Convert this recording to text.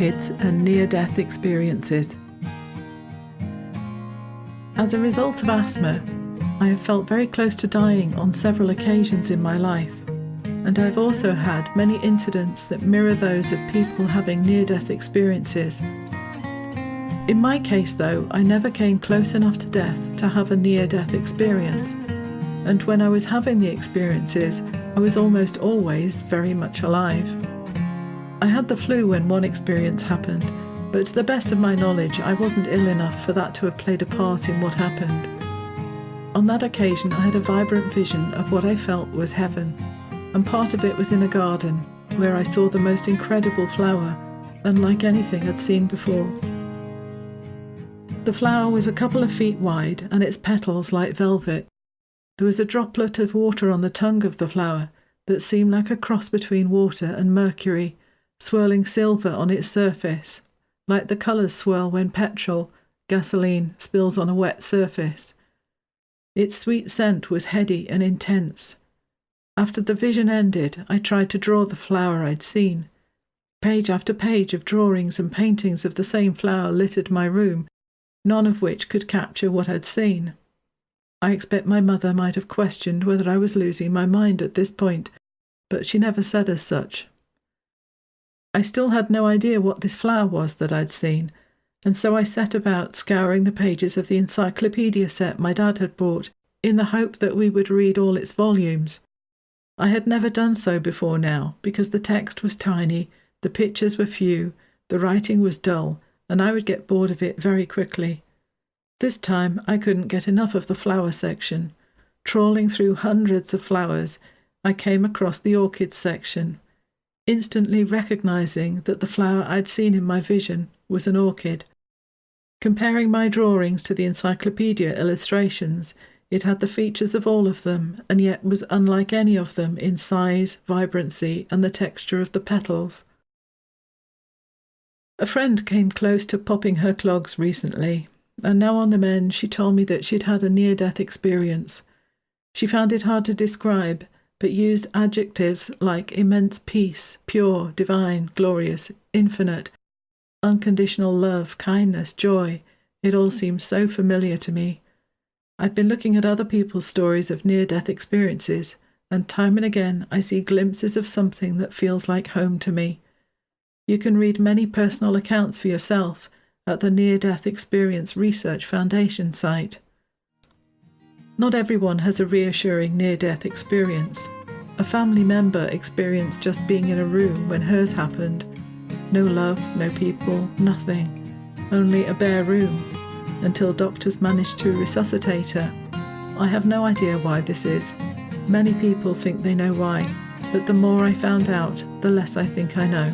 orchids and near-death experiences. As a result of asthma, I have felt very close to dying on several occasions in my life, and I've also had many incidents that mirror those of people having near-death experiences. In my case, though, I never came close enough to death to have a near-death experience, and when I was having the experiences, I was almost always very much alive. I had the flu when one experience happened, but to the best of my knowledge, I wasn't ill enough for that to have played a part in what happened. On that occasion, I had a vibrant vision of what I felt was heaven, and part of it was in a garden, where I saw the most incredible flower, unlike anything I'd seen before. The flower was a couple of feet wide, and its petals like velvet. There was a droplet of water on the tongue of the flower that seemed like a cross between water and mercury, swirling silver on its surface, like the colours swirl when petrol, gasoline, spills on a wet surface. Its sweet scent was heady and intense. After the vision ended, I tried to draw the flower I'd seen. Page after page of drawings and paintings of the same flower littered my room, none of which could capture what I'd seen. I expect my mother might have questioned whether I was losing my mind at this point, but she never said as such. I still had no idea what this flower was that I'd seen, and so I set about scouring the pages of the encyclopaedia set my dad had bought, in the hope that we would read all its volumes. I had never done so before now, because the text was tiny, the pictures were few, the writing was dull, and I would get bored of it very quickly. This time I couldn't get enough of the flower section. Trawling through hundreds of flowers, I came across the orchids section, instantly recognizing that the flower I'd seen in my vision was an orchid. Comparing my drawings to the encyclopaedia illustrations, it had the features of all of them, and yet was unlike any of them in size, vibrancy, and the texture of the petals. A friend came close to popping her clogs recently, and now on the mend she told me that she'd had a near-death experience. She found it hard to describe, but used adjectives like immense peace, pure, divine, glorious, infinite, unconditional love, kindness, joy. It all seemed so familiar to me. I've been looking at other people's stories of near-death experiences, and time and again I see glimpses of something that feels like home to me. You can read many personal accounts for yourself at the Near-Death Experience Research Foundation site. Not everyone has a reassuring near-death experience. A family member experienced just being in a room when hers happened. No love, no people, nothing. Only a bare room, until doctors managed to resuscitate her. I have no idea why this is. Many people think they know why, but the more I found out, the less I think I know.